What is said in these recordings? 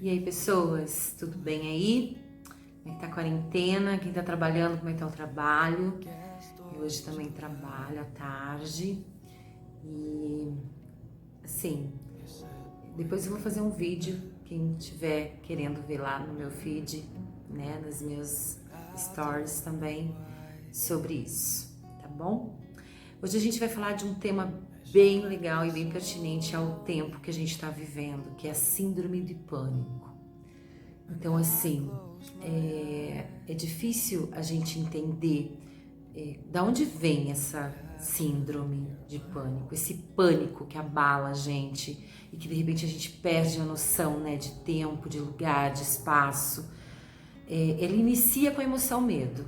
E aí, pessoas, tudo bem aí? Como é que tá a quarentena? Quem tá trabalhando, como é que tá o trabalho? Eu hoje também trabalho à tarde. E, assim, depois eu vou fazer um vídeo, quem tiver querendo ver lá no meu feed, né, nas minhas stories também, sobre isso, tá bom? Hoje a gente vai falar de um tema bem legal e bem pertinente ao tempo que a gente está vivendo, que é a síndrome de pânico. Então, assim, é difícil a gente entender da onde vem essa síndrome de pânico, esse pânico que abala a gente e que de repente a gente perde a noção, né, de tempo, de lugar, de espaço. Ele inicia com a emoção medo,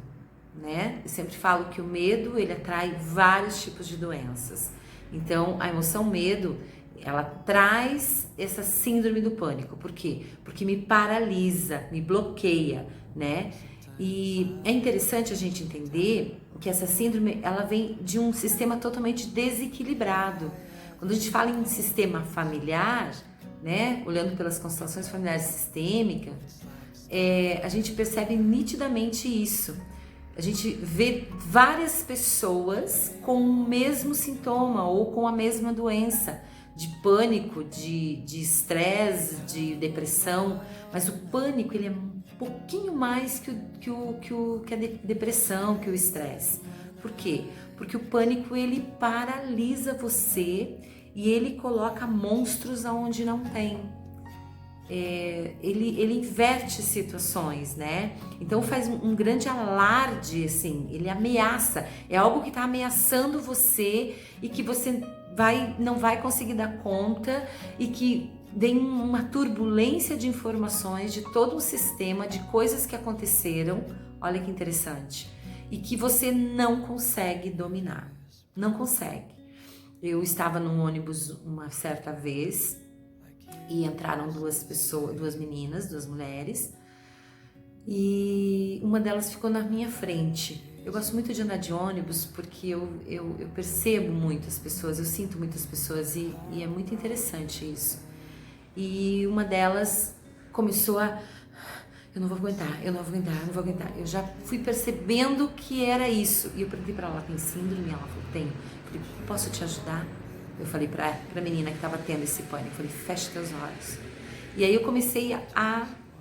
né? Eu sempre falo que o medo, ele atrai vários tipos de doenças. Então, a emoção medo, ela traz essa síndrome do pânico. Por quê? Porque me paralisa, me bloqueia, né? E é interessante a gente entender que essa síndrome, ela vem de um sistema totalmente desequilibrado. Quando a gente fala em sistema familiar, né, olhando pelas constelações familiares sistêmicas, a gente percebe nitidamente isso. A gente vê várias pessoas com o mesmo sintoma ou com a mesma doença, de pânico, de estresse, de depressão, mas o pânico ele é um pouquinho mais que a depressão, que o estresse. Por quê? Porque o pânico ele paralisa você e ele coloca monstros aonde não tem. Ele inverte situações, né? Então faz um grande alarde, assim, ele ameaça, é algo que está ameaçando você e que você não vai conseguir dar conta e que vem uma turbulência de informações de todo um sistema de coisas que aconteceram, olha que interessante, e que você não consegue dominar, não consegue. Eu estava num ônibus uma certa vez e entraram duas meninas, duas mulheres, e uma delas ficou na minha frente. Eu gosto muito de andar de ônibus porque eu percebo muitas pessoas, eu sinto muitas pessoas e é muito interessante isso. E uma delas começou a... Eu não vou aguentar, eu não vou aguentar, eu não vou aguentar. Eu já fui percebendo que era isso. E eu perguntei pra ela, tem síndrome? Ela falou, tem. Eu falei, posso te ajudar? Eu falei pra menina que tava tendo esse pânico, eu falei, feche teus olhos. E aí eu comecei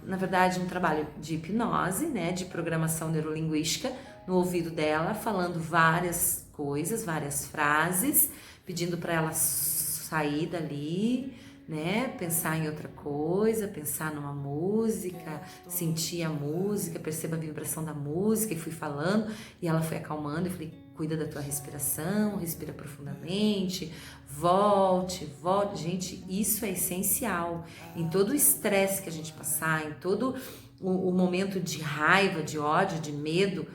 na verdade, um trabalho de hipnose, né, de programação neurolinguística no ouvido dela, falando várias coisas, várias frases, pedindo para ela sair dali, né, pensar em outra coisa, pensar numa música, sentir a música, perceba a vibração da música, e fui falando, e ela foi acalmando, eu falei, cuida da tua respiração, respira profundamente, volte. Gente, isso é essencial. Em todo o estresse que a gente passar, em todo o momento de raiva, de ódio, de medo,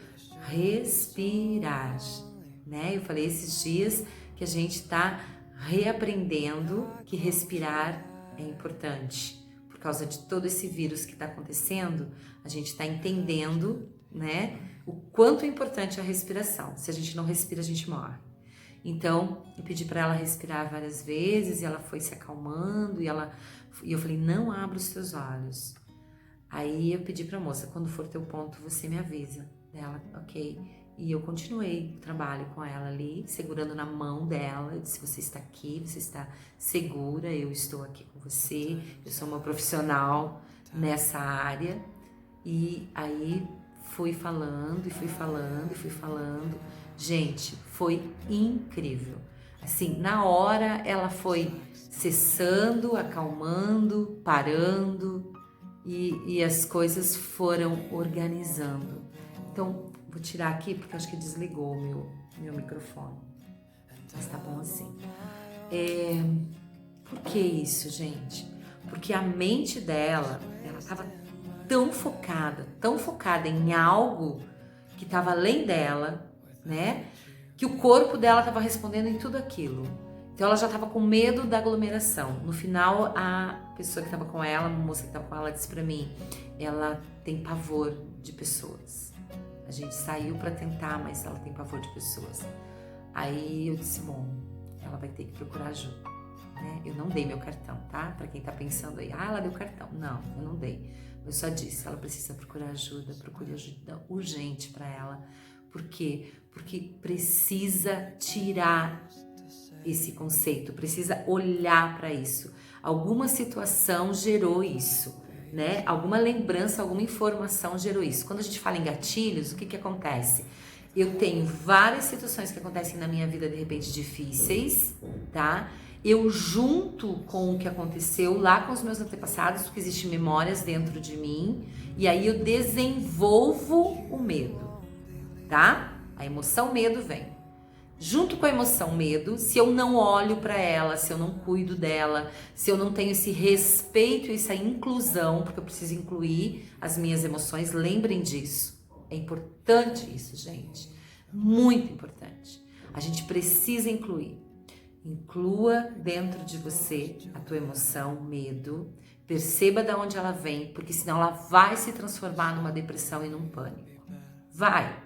respirar, né? Eu falei esses dias que a gente está reaprendendo que respirar é importante. Por causa de todo esse vírus que está acontecendo, a gente está entendendo, né, o quanto é importante a respiração. Se a gente não respira, a gente morre. Então, eu pedi para ela respirar várias vezes e ela foi se acalmando e eu falei, não abra os teus olhos. Aí eu pedi para a moça, quando for teu ponto, você me avisa. Ela, ok. E eu continuei o trabalho com ela ali, segurando na mão dela. Eu disse, você está aqui, você está segura, eu estou aqui com você, eu sou uma profissional nessa área. E aí fui falando, e fui falando, e fui falando. Gente, foi incrível. Assim, na hora ela foi cessando, acalmando, parando e as coisas foram organizando. Então, vou tirar aqui porque acho que desligou o meu microfone. Mas tá bom assim. Por que isso, gente? Porque a mente dela, ela estava tão focada em algo que estava além dela, né? Que o corpo dela estava respondendo em tudo aquilo. Então ela já estava com medo da aglomeração. No final, a pessoa que estava com ela, a moça que estava com ela, disse para mim, ela tem pavor de pessoas. A gente saiu para tentar, mas ela tem pavor de pessoas. Aí eu disse, bom, ela vai ter que procurar ajuda. né? Eu não dei meu cartão, tá? Para quem tá pensando aí, ela deu cartão. Não, eu não dei. Eu só disse, ela precisa procurar ajuda, procure ajuda urgente para ela. Por quê? Porque precisa tirar esse conceito, precisa olhar para isso. Alguma situação gerou isso, né? Alguma lembrança, alguma informação gerou isso. Quando a gente fala em gatilhos, o que que acontece? Eu tenho várias situações que acontecem na minha vida de repente difíceis, tá? Eu junto com o que aconteceu lá com os meus antepassados, porque existem memórias dentro de mim, e aí eu desenvolvo o medo, tá? A emoção medo vem. Junto com a emoção medo, se eu não olho para ela, se eu não cuido dela, se eu não tenho esse respeito, essa inclusão, porque eu preciso incluir as minhas emoções, lembrem disso. É importante isso, gente. Muito importante. A gente precisa incluir. Inclua dentro de você a tua emoção, medo. Perceba de onde ela vem, porque senão ela vai se transformar numa depressão e num pânico. Vai.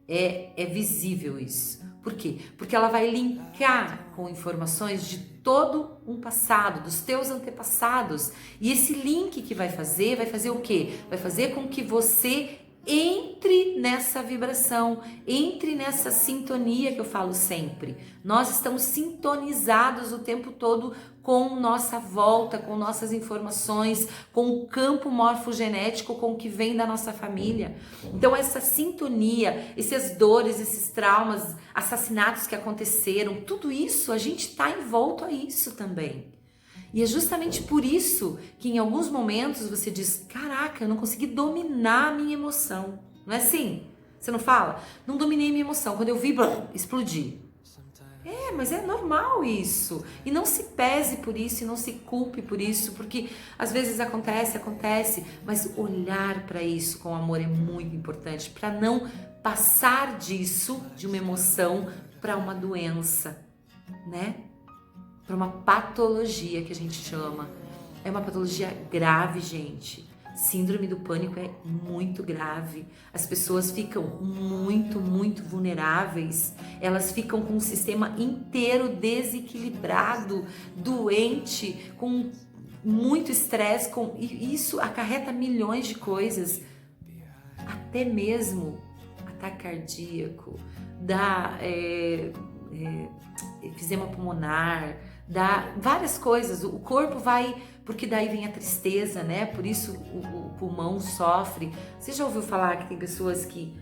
É visível isso. Por quê? Porque ela vai linkar com informações de todo um passado, dos teus antepassados. E esse link que vai fazer o quê? Vai fazer com que você entre nessa vibração, entre nessa sintonia que eu falo sempre. Nós estamos sintonizados o tempo todo com nossa volta, com nossas informações, com o campo morfogenético com o que vem da nossa família. Então essa sintonia, essas dores, esses traumas, assassinatos que aconteceram, tudo isso, a gente está envolto a isso também. E é justamente por isso que em alguns momentos você diz, caraca, eu não consegui dominar a minha emoção. Não é assim? Você não fala? Não dominei minha emoção. Quando eu vi, explodi. Mas é normal isso. E não se pese por isso e não se culpe por isso, porque às vezes acontece, mas olhar para isso com amor é muito importante, para não passar disso, de uma emoção, para uma doença, né? Para uma patologia que a gente chama. É uma patologia grave, gente. Síndrome do pânico é muito grave. As pessoas ficam muito vulneráveis. Elas ficam com o sistema inteiro desequilibrado, doente, com muito estresse. E isso acarreta milhões de coisas. Até mesmo ataque cardíaco, efisema pulmonar, dá várias coisas. O corpo vai, porque daí vem a tristeza, né? Por isso o pulmão sofre. Você já ouviu falar que tem pessoas que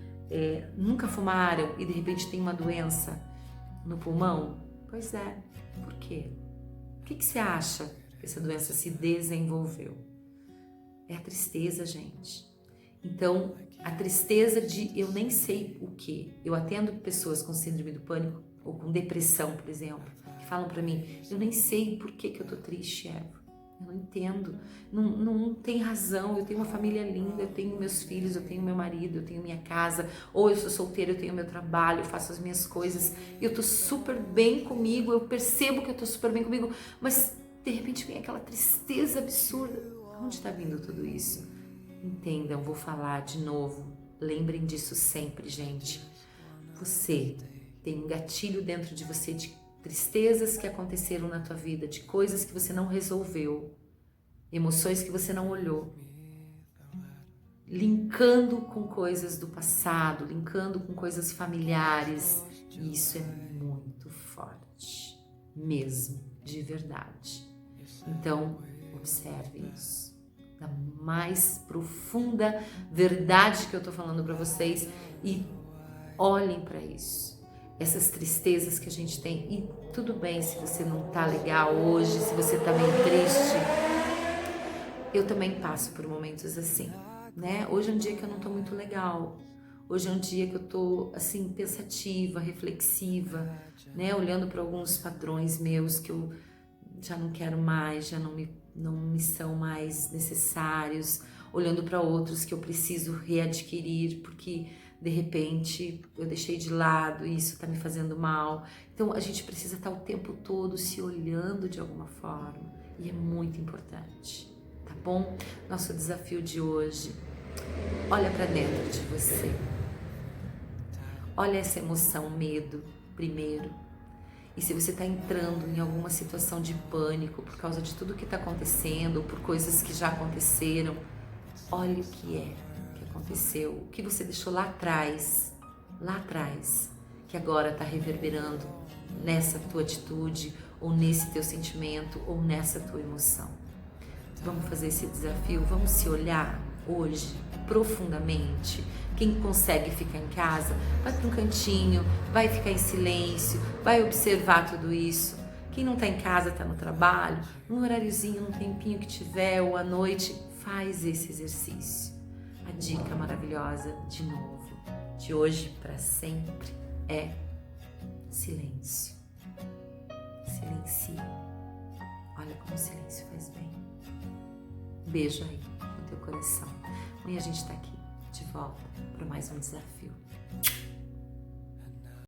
nunca fumaram e de repente tem uma doença no pulmão? Pois é. Por quê? O que você acha que essa doença se desenvolveu? É a tristeza, gente. Então, a tristeza de eu nem sei o que. Eu atendo pessoas com síndrome do pânico ou com depressão, por exemplo, que falam pra mim, eu nem sei por que eu tô triste, Eva. Eu não entendo, não tem razão, eu tenho uma família linda, eu tenho meus filhos, eu tenho meu marido, eu tenho minha casa, ou eu sou solteira, eu tenho meu trabalho, eu faço as minhas coisas, eu tô super bem comigo, eu percebo que eu tô super bem comigo, mas de repente vem aquela tristeza absurda. Onde está vindo tudo isso? Entendam, vou falar de novo, lembrem disso sempre, gente. Você tem um gatilho dentro de você de tristezas que aconteceram na tua vida, de coisas que você não resolveu, emoções que você não olhou, linkando com coisas do passado, linkando com coisas familiares, e isso é muito forte, mesmo, de verdade. Então, observe isso. Da mais profunda verdade que eu tô falando para vocês e olhem para isso. Essas tristezas que a gente tem, e tudo bem se você não tá legal hoje, se você tá meio triste. Eu também passo por momentos assim, né? Hoje é um dia que eu não tô muito legal. Hoje é um dia que eu tô assim pensativa, reflexiva, né? Olhando para alguns padrões meus que eu já não quero mais, já não me são mais necessários, olhando para outros que eu preciso readquirir, porque de repente eu deixei de lado e isso está me fazendo mal. Então a gente precisa estar o tempo todo se olhando de alguma forma e é muito importante, tá bom? Nosso desafio de hoje, olha para dentro de você, olha essa emoção, medo primeiro, E se você está entrando em alguma situação de pânico por causa de tudo que está acontecendo, ou por coisas que já aconteceram, olhe o que aconteceu, o que você deixou lá atrás, que agora está reverberando nessa tua atitude, ou nesse teu sentimento, ou nessa tua emoção. Vamos fazer esse desafio, vamos se olhar hoje profundamente. Quem consegue ficar em casa, vai para um cantinho, vai ficar em silêncio, vai observar tudo isso. Quem não está em casa, está no trabalho, num horáriozinho, num tempinho que tiver, ou à noite, faz esse exercício. A dica maravilhosa, de novo, de hoje para sempre, é silêncio. Silencie. Olha como o silêncio faz bem. Beijo aí no teu coração. Amanhã a gente tá aqui de volta para mais um desafio.